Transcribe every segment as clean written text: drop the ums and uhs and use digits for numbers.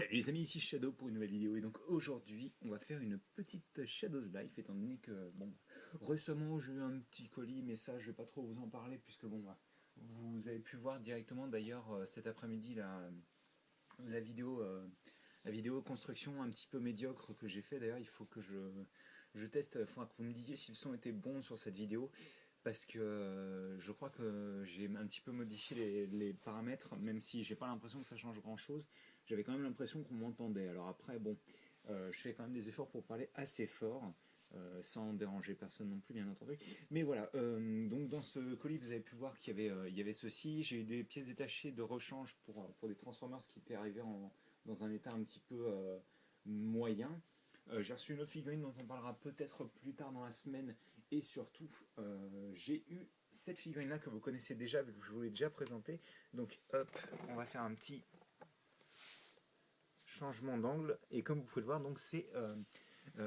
Salut les amis, ici Shadow pour une nouvelle vidéo et donc aujourd'hui on va faire une petite Shadow's Life étant donné que bon récemment j'ai eu un petit colis mais ça je vais pas trop vous en parler puisque bon vous avez pu voir directement d'ailleurs cet après-midi la vidéo la vidéo construction un petit peu médiocre que j'ai fait. D'ailleurs il faut que je teste, il faudra que vous me disiez si le son était bon sur cette vidéo parce que je crois que j'ai un petit peu modifié les paramètres, même si j'ai pas l'impression que ça change grand chose. J'avais quand même l'impression qu'on m'entendait. Alors après, bon, je fais quand même des efforts pour parler assez fort, sans déranger personne non plus, bien entendu. Mais voilà, donc dans ce colis, vous avez pu voir il y avait ceci. J'ai eu des pièces détachées de rechange pour des Transformers qui étaient arrivés dans un état un petit peu moyen. J'ai reçu une autre figurine dont on parlera peut-être plus tard dans la semaine. Et surtout, j'ai eu cette figurine-là que vous connaissez déjà, vu que je vous l'ai déjà présentée. Donc hop, on va faire un petit changement d'angle. Et comme vous pouvez le voir, donc c'est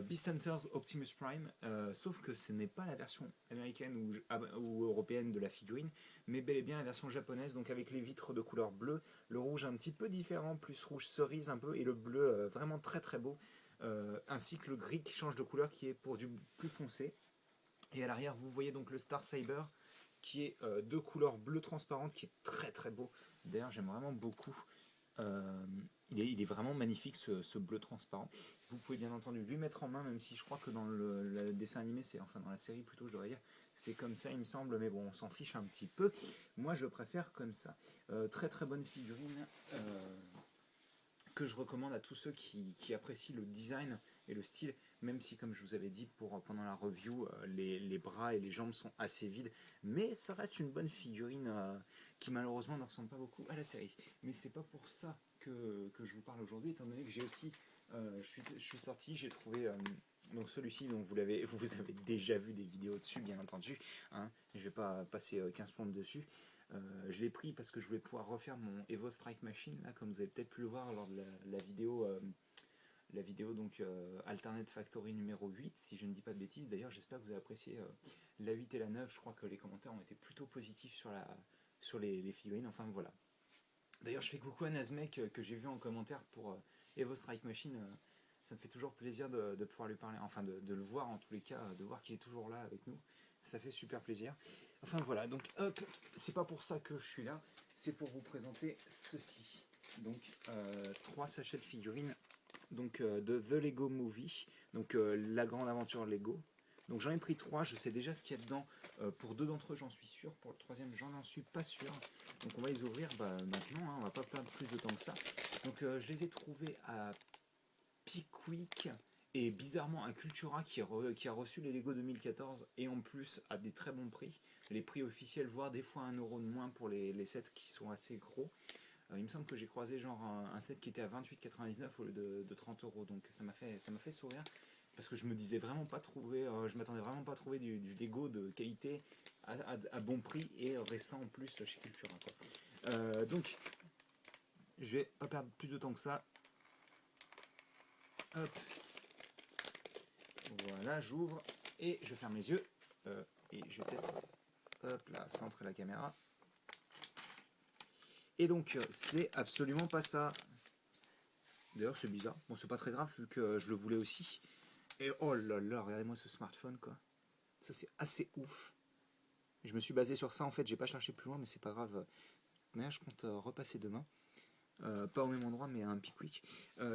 Beast Hunters Optimus Prime, sauf que ce n'est pas la version américaine ou européenne de la figurine, mais bel et bien la version japonaise, donc avec les vitres de couleur bleue, le rouge un petit peu différent, plus rouge cerise un peu, et le bleu vraiment très très beau, ainsi que le gris qui change de couleur, qui est pour du plus foncé. Et à l'arrière, vous voyez donc le Star Saber, qui est de couleur bleu transparente, qui est très très beau. D'ailleurs, j'aime vraiment beaucoup. Euh, il est vraiment magnifique ce bleu transparent. Vous pouvez bien entendu lui mettre en main, même si je crois que dans le dessin animé, enfin dans la série plutôt, je devrais dire, c'est comme ça il me semble, mais bon, on s'en fiche un petit peu. Moi je préfère comme ça. Très très bonne figurine. Que je recommande à tous ceux qui apprécient le design et le style, même si comme je vous avais dit pendant la review, les bras et les jambes sont assez vides, mais ça reste une bonne figurine qui malheureusement ne ressemble pas beaucoup à la série. Mais c'est pas pour ça que je vous parle aujourd'hui, étant donné que j'ai aussi, je suis sorti, j'ai trouvé donc celui-ci, donc vous avez déjà vu des vidéos dessus bien entendu, hein, je vais pas passer 15 plombes dessus. Je l'ai pris parce que je voulais pouvoir refaire mon Evo Strike Machine, là, comme vous avez peut-être pu le voir lors de la vidéo donc Alternate Factory numéro 8, si je ne dis pas de bêtises. D'ailleurs, j'espère que vous avez apprécié la 8 et la 9. Je crois que les commentaires ont été plutôt positifs sur les figurines. Enfin, voilà. D'ailleurs, je fais coucou à Nazmek que j'ai vu en commentaire pour Evo Strike Machine. Ça me fait toujours plaisir de pouvoir lui parler, enfin de le voir en tous les cas, de voir qu'il est toujours là avec nous. Ça fait super plaisir. Enfin voilà, donc hop, c'est pas pour ça que je suis là, c'est pour vous présenter ceci. Donc 3 sachets de figurines donc, de The Lego Movie, donc la grande aventure Lego. Donc j'en ai pris 3, je sais déjà ce qu'il y a dedans. Pour 2 d'entre eux, j'en suis sûr. Pour le troisième, j'en suis pas sûr. Donc on va les ouvrir maintenant, hein, on va pas perdre plus de temps que ça. Donc je les ai trouvés à Pickwick et bizarrement à Cultura qui a reçu les Lego 2014 et en plus à des très bons prix. Les prix officiels, voire des fois 1 € de moins pour les sets qui sont assez gros. Il me semble que j'ai croisé genre un set qui était à 28,99 au lieu de 30 €, donc ça m'a fait sourire parce que je me disais vraiment pas trouver, je m'attendais vraiment pas à trouver du Lego de qualité à bon prix et récent en plus chez Cultura, quoi. Donc je vais pas perdre plus de temps que ça. Hop, voilà, j'ouvre et je ferme les yeux et je vais peut-être, hop là, centrer la caméra. Et donc c'est absolument pas ça. D'ailleurs, c'est bizarre. Bon, c'est pas très grave vu que je le voulais aussi. Et oh là là, regardez-moi ce smartphone, quoi. Ça, c'est assez ouf. Je me suis basé sur ça, en fait. J'ai pas cherché plus loin, mais c'est pas grave. Mais je compte repasser demain. Pas au même endroit, mais à un Pickwick.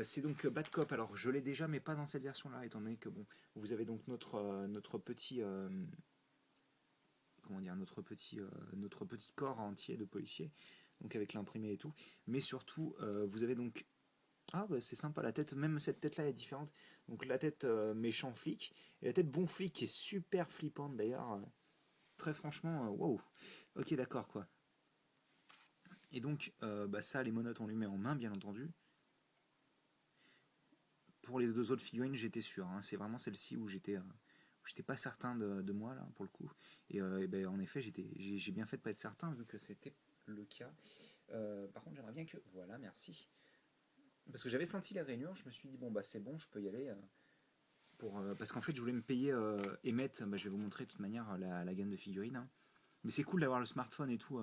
C'est donc Bad Cop. Alors, je l'ai déjà, mais pas dans cette version-là, étant donné que, bon, vous avez donc notre petit... comment dire, notre petit corps entier de policier, donc avec l'imprimé et tout. Mais surtout, vous avez donc ah bah c'est sympa, la tête, même cette tête là est différente. Donc la tête méchant flic et la tête bon flic qui est super flippante d'ailleurs. Très franchement, wow. Ok d'accord quoi. Et donc bah ça les monotes on lui met en main bien entendu. Pour les 2 autres figurines j'étais sûr, hein. C'est vraiment celle-ci où j'étais pas certain de moi là pour le coup. Et ben, en effet j'ai bien fait de pas être certain vu que c'était le cas. Par contre j'aimerais bien que... Voilà merci. Parce que j'avais senti les rainures, je me suis dit bon bah c'est bon je peux y aller. Parce qu'en fait je voulais me payer Emmet, bah, je vais vous montrer de toute manière la gamme de figurines, hein. Mais c'est cool d'avoir le smartphone et tout,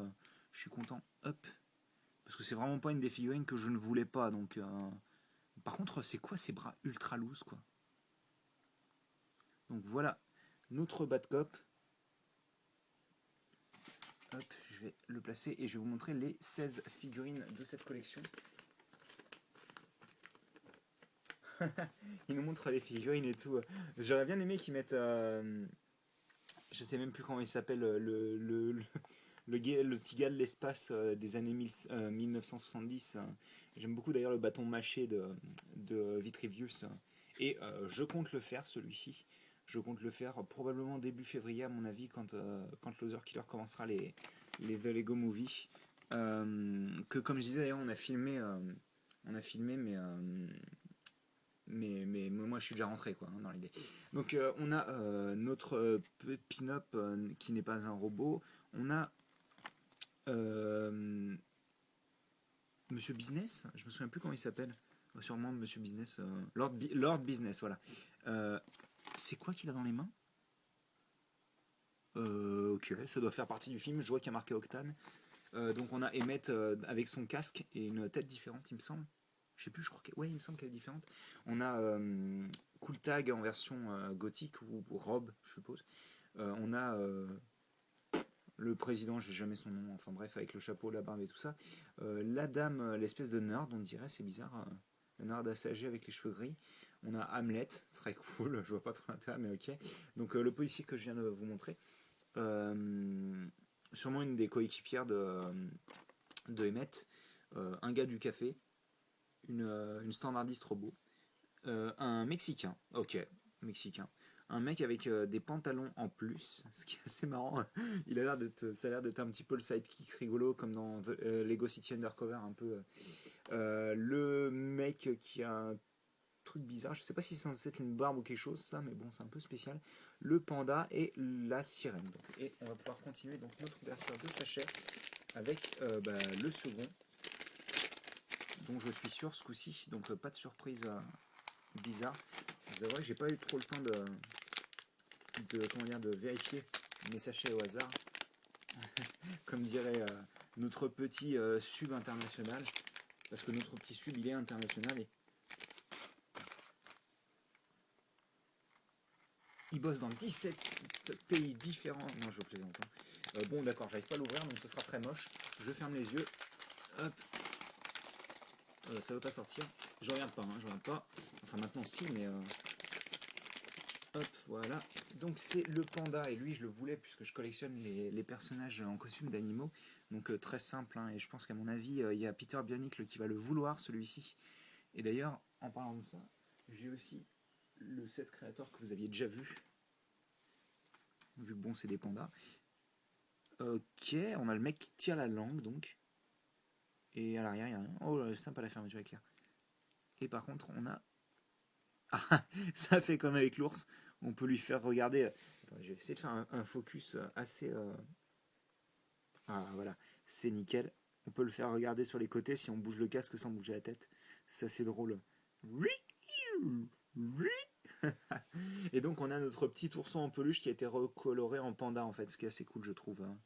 je suis content. Hop. Parce que c'est vraiment pas une des figurines que je ne voulais pas, donc Par contre, c'est quoi ces bras ultra loose, quoi? Donc voilà, notre bad cop. Hop, je vais le placer et je vais vous montrer les 16 figurines de cette collection. Il nous montre les figurines et tout. J'aurais bien aimé qu'ils mettent... je sais même plus comment il s'appelle, le petit gars de l'espace des années 1970. J'aime beaucoup d'ailleurs le bâton mâché de Vitruvius. Et je compte le faire, celui-ci. Je compte le faire probablement début février, à mon avis, quand Loser Killer commencera les The Lego Movie. Que comme je disais d'ailleurs, on a filmé, mais moi je suis déjà rentré quoi, hein, dans l'idée. Donc on a notre pin-up qui n'est pas un robot. On a euh, Monsieur Business, je me souviens plus comment il s'appelle. Sûrement Monsieur Business, Lord Business, voilà. Euh, c'est quoi qu'il a dans les mains? Ok, ça doit faire partie du film. Je vois qu'il y a marqué Octane. Donc on a Emmett avec son casque et une tête différente, il me semble. Je sais plus, je crois que. Ouais, il me semble qu'elle est différente. On a Cool Tag en version gothique ou robe, je suppose. On a le président, j'ai jamais son nom, enfin bref, avec le chapeau, la barbe et tout ça. La dame, l'espèce de nerd, on dirait, c'est bizarre. Le nerd assez âgé avec les cheveux gris. On a Hamlet, très cool, je vois pas trop l'intérêt, mais ok. Donc le policier que je viens de vous montrer. Euh, Sûrement une des coéquipières de Emmett. Un gars du café. Une standardiste robot. Un Mexicain, ok, Mexicain. Un mec avec des pantalons en plus, ce qui est assez marrant. Ça a l'air d'être un petit peu le sidekick rigolo, comme dans Lego City Undercover, un peu. Le mec qui a un truc bizarre, je sais pas si c'est censé être une barbe ou quelque chose, ça, mais bon, c'est un peu spécial. Le panda et la sirène. Donc, et on va pouvoir continuer donc notre ouverture de sachet avec le second, dont je suis sûr ce coup-ci, donc pas de surprise bizarre. Je vous avouerai que j'ai pas eu trop le temps de vérifier mes sachets au hasard, comme dirait notre petit sub international, parce que notre petit sub il est international et il bosse dans 17 pays différents. Non, je plaisante. Bon, d'accord, j'arrive pas à l'ouvrir, donc ce sera très moche. Je ferme les yeux. Hop. Ça veut pas sortir. Je regarde pas, je regarde pas. Enfin, maintenant, si, mais. Hop, voilà. Donc, c'est le panda, et lui, je le voulais puisque je collectionne les personnages en costume d'animaux. Donc, très simple, et je pense qu'à mon avis, il y a Peter Bionicle qui va le vouloir, celui-ci. Et d'ailleurs, en parlant de ça, j'ai aussi le set créateur que vous aviez déjà vu. Vu que bon, c'est des pandas. Ok, on a le mec qui tire la langue donc. Et à l'arrière, il y a rien. Oh, sympa la fermeture éclair. Et par contre, on a. Ah, ça fait comme avec l'ours. On peut lui faire regarder. Attendez, je vais essayer de faire un focus assez. Ah, voilà, c'est nickel. On peut le faire regarder sur les côtés si on bouge le casque sans bouger la tête. C'est assez drôle. Et donc, on a notre petit ourson en peluche qui a été recoloré en panda en fait, ce qui est assez cool, je trouve, hein.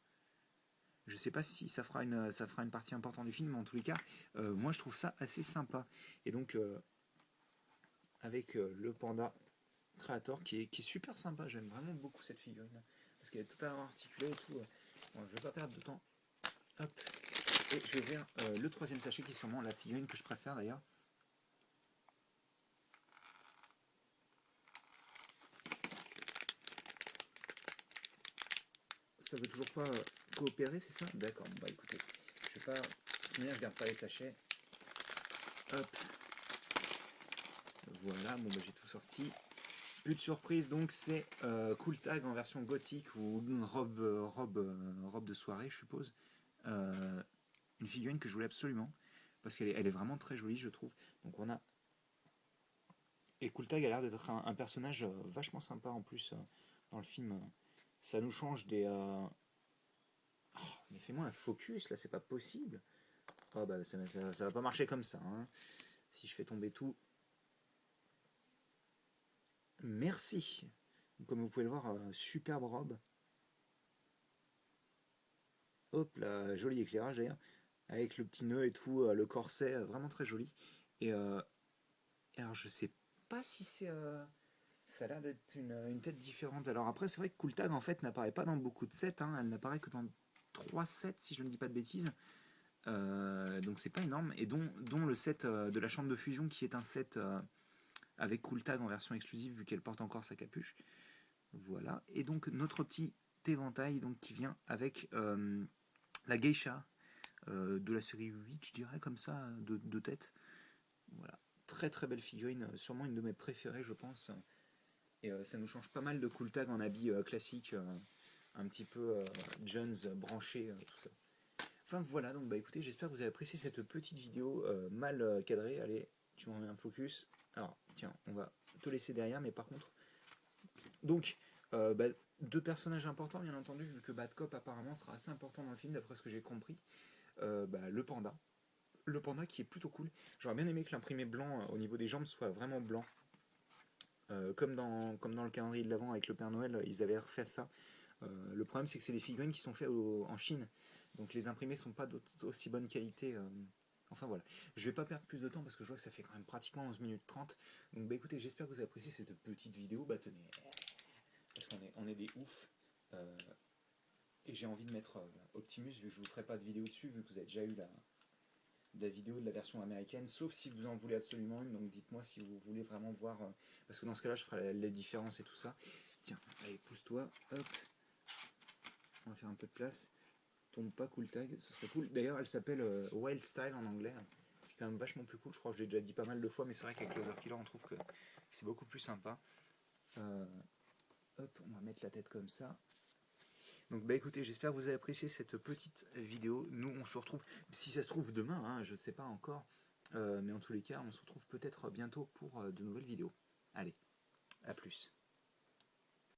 Je sais pas si ça fera une partie importante du film, mais en tous les cas, moi je trouve ça assez sympa. Et donc, avec le panda créateur qui est super sympa, j'aime vraiment beaucoup cette figurine, parce qu'elle est totalement articulée et tout. Bon, je vais pas perdre de temps. Hop. Et je vais ouvrir le troisième sachet qui est sûrement la figurine que je préfère d'ailleurs. Ça veut toujours pas coopérer, c'est ça? D'accord, bon, bah écoutez, je vais pas. Je garde pas les sachets. Hop. Voilà, bon bah j'ai tout sorti. Plus de surprise, donc c'est Cool Tag en version gothique ou une robe de soirée, je suppose. Euh, une figurine que je voulais absolument parce qu'elle est vraiment très jolie, je trouve. Donc on a et Cool Tag a l'air d'être un personnage vachement sympa en plus dans le film. Ça nous change des. Oh, mais fais-moi un focus là, c'est pas possible. Oh bah ça va pas marcher comme ça, hein. Si je fais tomber tout. Merci. Comme vous pouvez le voir, superbe robe. Hop là, joli éclairage d'ailleurs, avec le petit nœud et tout, le corset, vraiment très joli. Et Alors je sais pas si c'est... ça a l'air d'être une tête différente. Alors après, c'est vrai que Cool Tag en fait n'apparaît pas dans beaucoup de sets, hein. Elle n'apparaît que dans 3 sets si je ne dis pas de bêtises. Donc c'est pas énorme. Et dont le set de la chambre de fusion qui est un set avec Cool Tag en version exclusive vu qu'elle porte encore sa capuche. Voilà. Et donc notre petit éventail donc, qui vient avec la geisha de la série 8, je dirais comme ça, de tête. Voilà. Très très belle figurine, sûrement une de mes préférées je pense. Et ça nous change pas mal de Cool Tag en habit classique, un petit peu Jones branché, tout ça. Enfin voilà, donc bah écoutez, j'espère que vous avez apprécié cette petite vidéo mal cadrée. Allez, tu m'en mets un focus. Alors, tiens, on va te laisser derrière, mais par contre. Donc, bah, deux personnages importants, bien entendu, vu que Bad Cop apparemment sera assez important dans le film, d'après ce que j'ai compris. Bah, le panda. Le panda qui est plutôt cool. J'aurais bien aimé que l'imprimé blanc au niveau des jambes soit vraiment blanc. Comme dans le calendrier de l'Avent avec le Père Noël, ils avaient refait ça. Le problème, c'est que c'est des figurines qui sont faites en Chine. Donc les imprimés sont pas d'aussi bonne qualité. Enfin voilà. Je vais pas perdre plus de temps parce que je vois que ça fait quand même pratiquement 11 minutes 30. Donc bah écoutez, j'espère que vous avez apprécié cette petite vidéo. Bah tenez, parce qu'on est des oufs. Et j'ai envie de mettre Optimus, vu que je vous ferai pas de vidéo dessus, vu que vous avez déjà eu la vidéo de la version américaine, sauf si vous en voulez absolument une, donc dites-moi si vous voulez vraiment voir, parce que dans ce cas-là, je ferai la différence et tout ça. Tiens, allez, pousse-toi, hop, on va faire un peu de place. Tombe pas Cool Tag, ce serait cool. D'ailleurs, elle s'appelle Wild Style en anglais, c'est quand même vachement plus cool, je crois que je l'ai déjà dit pas mal de fois, mais c'est vrai qu'avec l'Overkiller, on trouve que c'est beaucoup plus sympa. Hop, on va mettre la tête comme ça. Donc bah écoutez, j'espère que vous avez apprécié cette petite vidéo. Nous on se retrouve, si ça se trouve demain, hein, je ne sais pas encore, mais en tous les cas on se retrouve peut-être bientôt pour de nouvelles vidéos. Allez.